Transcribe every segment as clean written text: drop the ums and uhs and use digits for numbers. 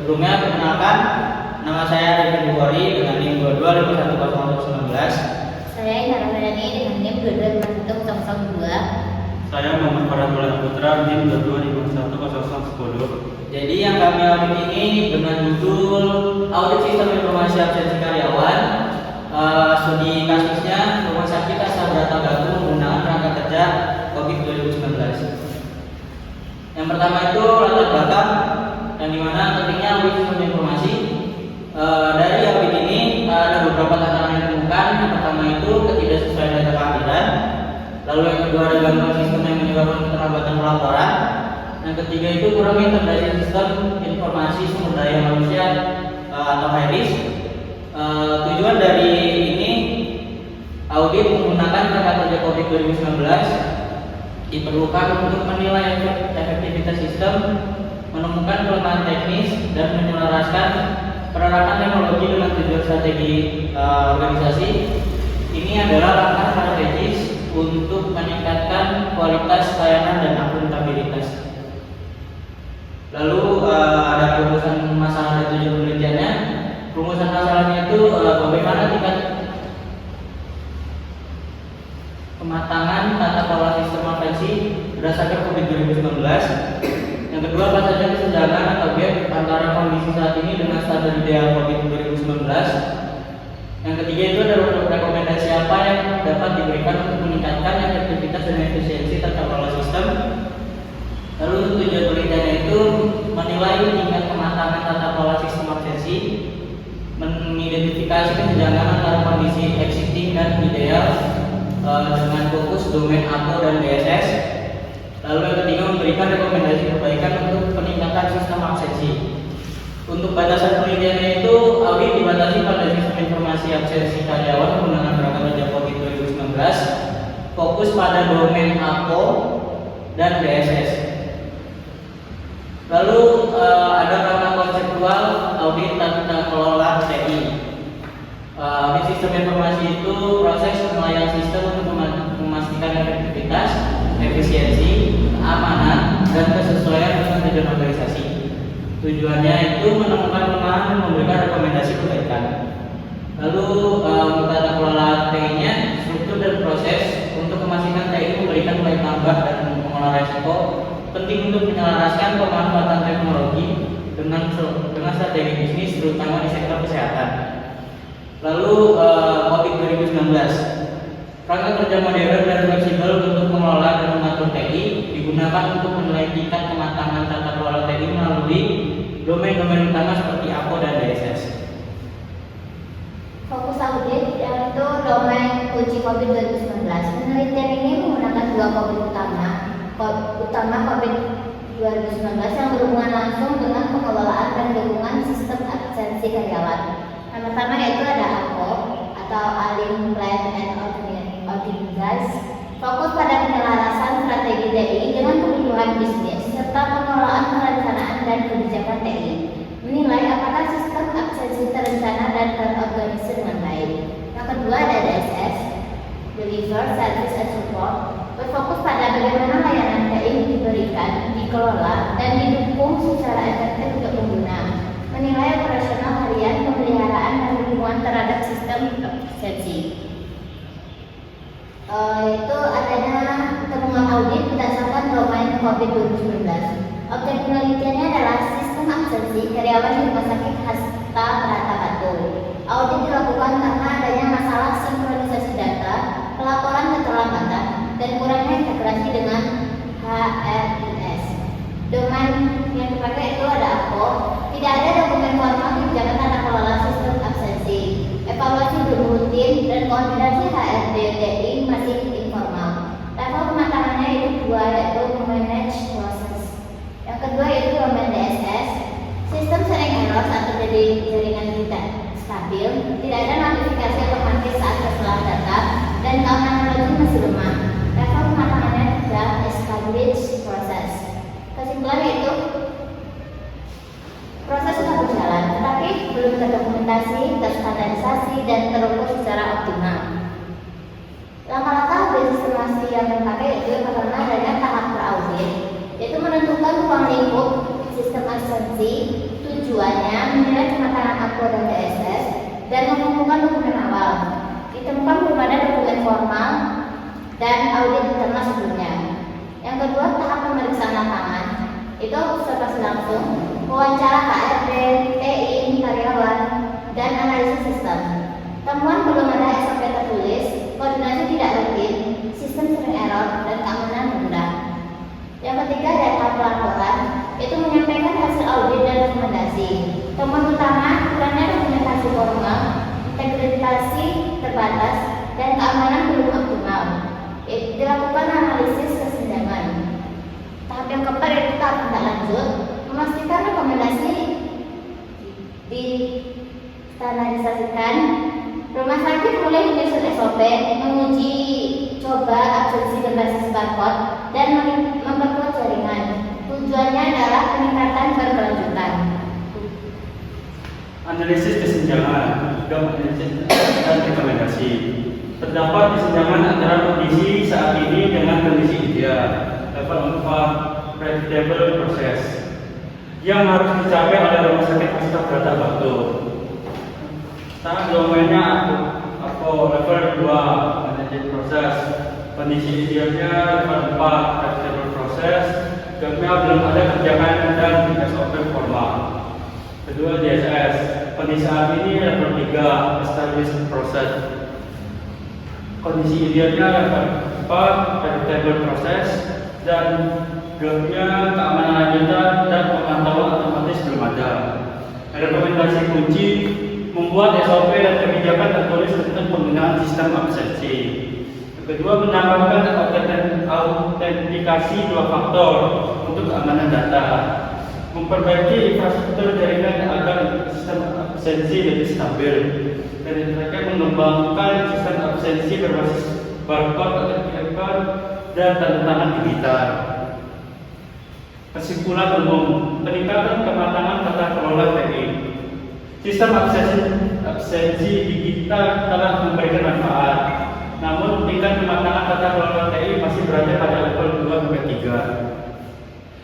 Sebelumnya perkenalkan, nama saya Devin Bukhari dengan NIM 22510019. Saya Indra Madani dengan NIM 22510002. Saya Muhammad Farhan Putra, NIM 22510010. Jadi yang kami audit ini dengan judul Audit Sistem Informasi Absensi Karyawan. Studi kasusnya Rumah Sakit Asabrata Batu menggunakan kerangka kerja COVID 2019. Yang pertama itu latar belakang, yang dimana pentingnya audit sistem informasi. Dari audit ini ada beberapa tantangan yang ditemukan. Yang pertama itu ketidaksesuaian data kehadiran. Lalu yang kedua ada gangguan sistem yang menyebabkan keterlambatan pelaporan. Yang ketiga itu kurang integrasi sistem informasi sumber daya manusia atau high risk. Tujuan dari ini audit menggunakan kerangka kerja COVID 2019 diperlukan untuk menilai efektivitas sistem, menemukan kelemahan teknis, dan menyelaraskan penerapan teknologi dengan tujuan strategi organisasi. Ini adalah langkah strategis untuk meningkatkan kualitas layanan dan akuntabilitas. Lalu ada rumusan masalah dan tujuan penelitiannya. Rumusan masalahnya itu bagaimana tingkat kematangan tata kelola sistem absensi berdasarkan COVID 2019. Yang kedua, apa saja kesenjangan atau gap antara kondisi saat ini dengan standar ideal COVID 2019. Yang ketiga itu ada rekomendasi apa yang dapat diberikan untuk meningkatkan efektivitas dan efisiensi tata kelola sistem. Lalu tujuan penelitiannya itu menilai tingkat kematangan tata kelola sistem absensi, mengidentifikasi kesenjangan antara kondisi existing dan ideal dengan fokus domain APO dan DSS. Lalu yang ketiga memberikan rekomendasi perbaikan untuk peningkatan sistem absensi. Untuk batasan penelitiannya itu audit dibatasi pada sistem informasi absensi karyawan menggunakan kerangka kerja COVID 2019, fokus pada domain APO dan DSS. Lalu ada kerangka konseptual audit tata kelola TI. Audit sistem informasi itu proses penilaian sistem untuk memastikan efektivitas, efisiensi, keamanan, dan kesesuaian dengan tujuan organisasi. Tujuannya itu menemukan kelemahan dan memberikan rekomendasi perbaikan. Lalu untuk tata kelola TI-nya, struktur dan proses untuk memastikan TI memberikan nilai tambah dan mengelola resiko. Penting untuk menyelaraskan pemanfaatan teknologi dengan strategi bisnis, terutama di sektor kesehatan. Lalu COVID 2019, kerangka kerja modern dan fleksibel untuk mengelola dan mengatur TI digunakan untuk menilai tingkat kematangan tata kelola TI melalui domain-domain utama seperti APO dan DSS. Fokus audit yaitu domain uji COVID 2019. Penelitian ini menggunakan dua COVID utama COVID 2019 yang berhubungan langsung dengan pengelolaan dan dukungan sistem absensi karyawan. Yang pertama yaitu ada APO atau Align Plan and Organize, fokus pada penyelarasan strategi TI dengan kebutuhan bisnis serta pengelolaan perencanaan dan kebijakan TI, menilai apakah sistem absensi terencana dan terorganisir dengan baik. Yang kedua ada DSS, Deliver Service and Support, berfokus pada bagaimana layanan TI diberikan, dikelola, dan didukung secara efektif untuk pengguna, menilai operasional harian, pemeliharaan, dan dukungan terhadap sistem absensi. Itu adanya temuan audit berdasarkan domain COVID 2019. Objek penelitiannya adalah sistem absensi karyawan di Rumah Sakit Asabrata Batu. Audit dilakukan karena adanya masalah sinkronisasi data, pelaporan keterlambatan, dan kurangnya integrasi dengan HRIS. Domain yang dipakai itu ada APO. Tidak ada dokumen formal kebijakan tata kelola sistem absensi. Evaluasi belum rutin dan koordinasi HRD TI masih informal. Level kematangannya itu dua, yaitu manage proses. Yang kedua yaitu domain DSS. Sistem sering error saat terjadi jaringan tidak stabil, tidak ada notifikasi otomatis saat keselah data, dan keamanan login masih lemah. Level kematangannya sudah established proses. Kesimpulan yaitu proses sudah berjalan, tetapi belum terdokumentasi, terstandarisasi, dan terukur secara optimal. Langkah-langkah audit sistemasi yang dipakai yaitu yang pertama adanya tahap peraudit, yaitu menentukan ruang lingkup sistem absensi, tujuan, dan audit internal sebelumnya. Yang kedua, tahap pemeriksaan lapangan, itu observasi langsung, wawancara HRD, TI, karyawan, dan analisis sistem. Temuan belum ada SOP tertulis, koordinasi tidak rutin, sistem sering error, dan keamanan rendah. Yang ketiga, data pelaporan, itu menyampaikan hasil audit dan rekomendasi. Temuan utama, kurangnya dokumentasi formal, integrasi terbatas, dan keamanan belum optimal. Dilakukan analisis kesenjangan. Tahap yang keempat yaitu tahap tindak lanjut, memastikan rekomendasi distandarisasikan. Rumah sakit mulai menyusun SOP, menguji coba absensi berbasis barcode, dan memperkuat jaringan. Tujuannya adalah peningkatan berkelanjutan. Analisis kesenjangan dan rekomendasi. Terdapat kesenjangan antara kondisi saat ini dengan kondisi ideal, level 4 predictable proses, yang harus dicapai oleh rumah sakit pasca Brata Batu. Tahap domainnya level 2 management proses, kondisi idealnya level 4 predictable proses, karena belum ada kerjaan dan SOP formal. Kedua, DSS, kondisi saat ini level 3 established process, kondisi idealnya level 4 predictable proses, dan GAP-nya keamanan lanjutan dan pemantauan otomatis belum ada. Rekomendasi kunci, membuat SOP dan kebijakan tertulis tentang penggunaan sistem absensi. Kedua, menambahkan autentikasi 2 faktor untuk keamanan data. Memperbaiki infrastruktur jaringan agar sistem absensi lebih stabil. Dan yang terakhir, mengembangkan sistem absensi berbasis barcode atau QR code dan tanda tangan digital. Kesimpulan umum, peningkatan kematangan tata kelola TI. Sistem absensi digital telah memberikan manfaat, namun tingkat kematangan tata kelola TI masih berada pada level 2-3.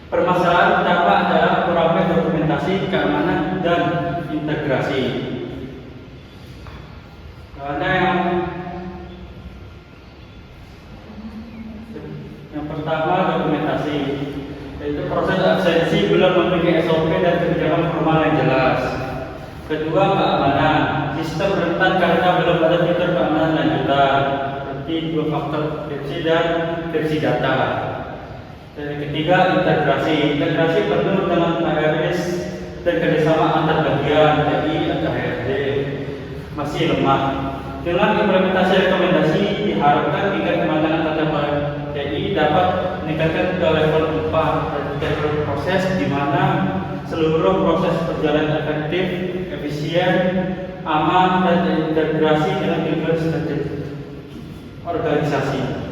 Permasalahan utama adalah kurangnya dokumentasi, keamanan, dan integrasi. Karena yang pertama, dokumentasi, yaitu proses absensi belum memiliki SOP dan kebijakan formal yang jelas. Kedua, keamanan, sistem rentan karena belum ada fitur keamanan lanjutan seperti 2 faktor versi dan versi data. Dan ketiga, integrasi penuh dengan HRS dan kerjasama antar bagian TI atau HRD masih lemah. Dengan implementasi rekomendasi diharapkan tingkat kematangan tata kelola TI dapat meningkatkan ke level 4 predictable proses, di mana seluruh proses berjalan efektif, efisien, aman, dan terintegrasi dengan tujuan strategis organisasi.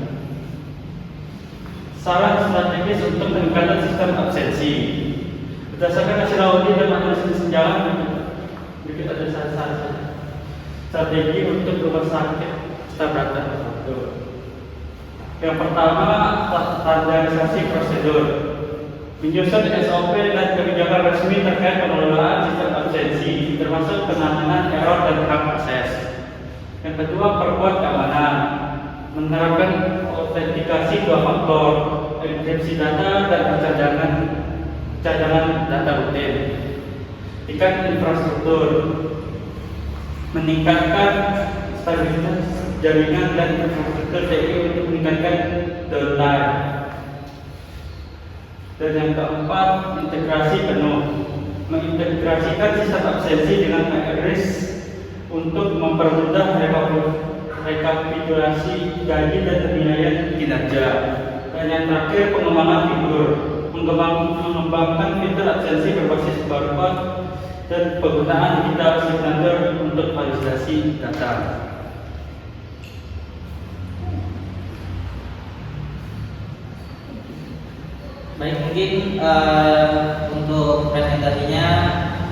Saran strategis untuk peningkatan sistem absensi berdasarkan hasil audit dan analisis kesenjangan, berikut ada saran strategi untuk rumah sakit Brata Batu. Yang pertama, standarisasi prosedur, menyusun SOP dan kebijakan resmi terkait pengelolaan sistem absensi, termasuk penanganan error dan hak akses. Yang kedua, perkuat keamanan, menerapkan autentikasi 2 faktor, enkripsi data, dan cadangan data rutin. Tingkat infrastruktur, meningkatkan stabilitas jaringan dan infrastruktur TI untuk meningkatkan downtime. Dan yang keempat, integrasi penuh, mengintegrasikan sistem absensi dengan HRS untuk mempermudah rekapitulasi gaji dan penilaian kinerja. Dan yang terakhir, pengembangan fitur, mengembangkan fitur absensi berbasis barcode dan penggunaan digital signature untuk validasi data. Baik, mungkin untuk presentasinya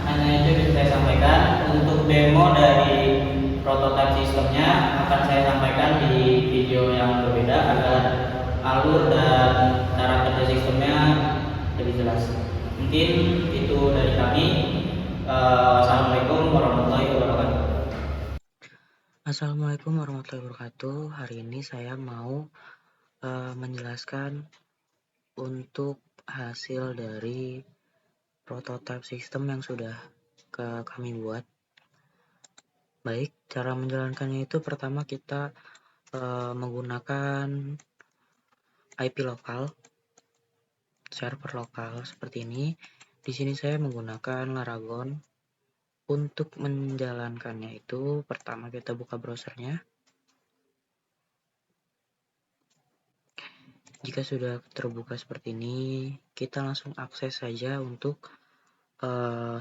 hanya itu bisa saya sampaikan. Untuk demo dari prototipe sistemnya akan saya sampaikan di video yang berbeda agar alur dan cara kerja sistemnya lebih jelas. Mungkin itu dari kami. Assalamualaikum warahmatullahi wabarakatuh. Assalamualaikum warahmatullahi wabarakatuh. Hari ini saya mau menjelaskan untuk hasil dari prototipe sistem yang sudah kami buat. Baik, cara menjalankannya itu pertama kita menggunakan IP lokal, server lokal seperti ini. Di sini saya menggunakan Laragon. Untuk menjalankannya itu pertama kita buka browsernya. Jika sudah terbuka seperti ini, kita langsung akses saja untuk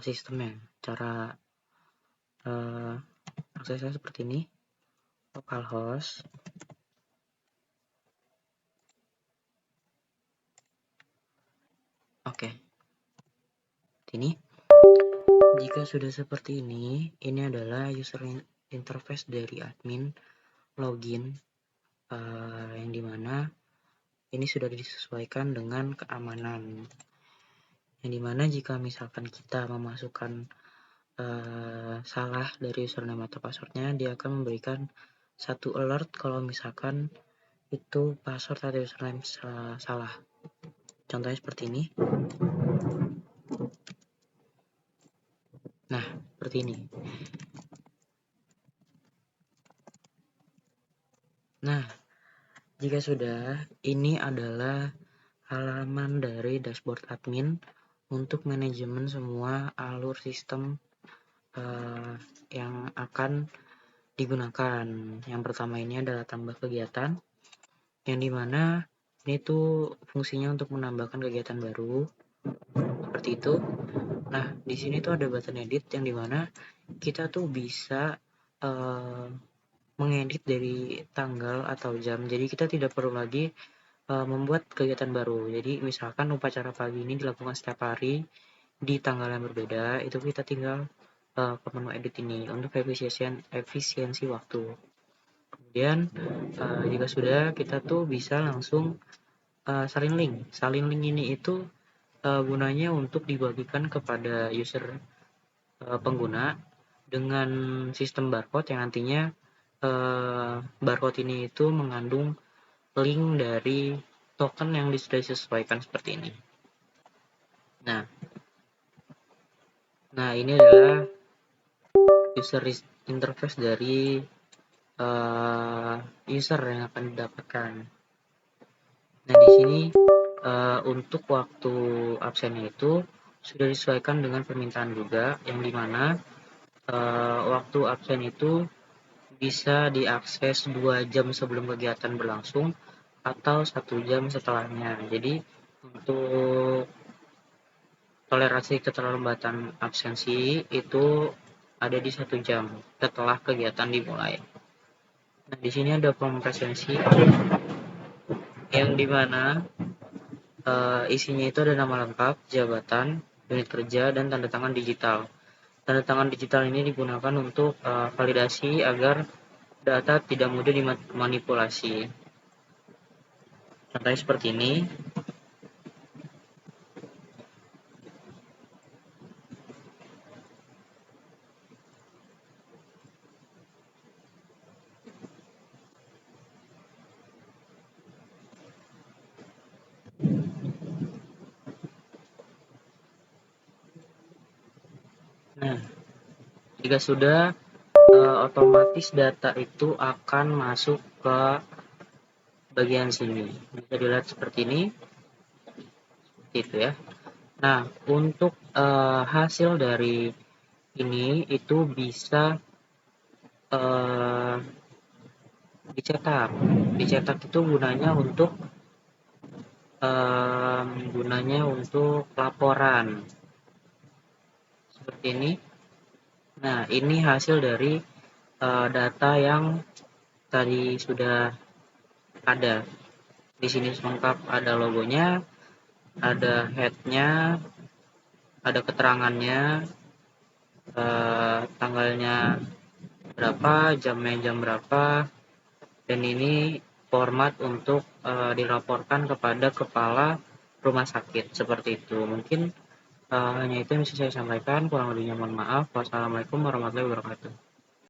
sistemnya. Cara aksesnya seperti ini, localhost. Oke, ini jika sudah seperti ini adalah user interface dari admin login, yang dimana ini sudah disesuaikan dengan keamanan, yang dimana jika misalkan kita memasukkan salah dari username atau passwordnya, dia akan memberikan satu alert kalau misalkan itu password atau username salah. Contohnya seperti ini. Nah, seperti ini. Nah, jika sudah, ini adalah halaman dari dashboard admin untuk manajemen semua alur sistem yang akan digunakan. Yang pertama ini adalah tambah kegiatan, yang dimana ini tuh fungsinya untuk menambahkan kegiatan baru, seperti itu. Nah, di sini tuh ada button edit, yang dimana kita tuh bisa mengedit dari tanggal atau jam. Jadi kita tidak perlu lagi membuat kegiatan baru. Jadi misalkan upacara pagi ini dilakukan setiap hari di tanggal yang berbeda, itu kita tinggal ke menu edit ini untuk efisiensi waktu. Kemudian jika sudah, kita tuh bisa langsung salin link. Salin link ini itu gunanya untuk dibagikan kepada user pengguna dengan sistem barcode, yang nantinya barcode ini itu mengandung link dari token yang sudah disesuaikan seperti ini. Nah, ini adalah user interface dari user yang akan didapatkan. Nah, di sini untuk waktu absennya itu sudah disesuaikan dengan permintaan juga, yang dimana waktu absen itu bisa diakses 2 jam sebelum kegiatan berlangsung atau 1 jam setelahnya. Jadi untuk toleransi keterlambatan absensi itu ada di 1 jam setelah kegiatan dimulai. Nah, di sini ada form presensi, yang dimana isinya itu ada nama lengkap, jabatan, unit kerja, dan tanda tangan digital. Tanda tangan digital ini digunakan untuk validasi agar data tidak mudah dimanipulasi. Contohnya seperti ini. Nah, jika sudah, otomatis data itu akan masuk ke bagian sini. Bisa dilihat seperti ini, gitu ya. Nah, untuk hasil dari ini itu bisa dicetak. Dicetak itu gunanya untuk laporan seperti ini. Nah, ini hasil dari data yang tadi sudah ada. Di sini lengkap, ada logonya, ada headnya, ada keterangannya, tanggalnya berapa, jamnya jam berapa, dan ini format untuk dilaporkan kepada kepala rumah sakit, seperti itu. Mungkin hanya itu yang bisa saya sampaikan, kurang lebihnya mohon maaf. Wassalamualaikum warahmatullahi wabarakatuh.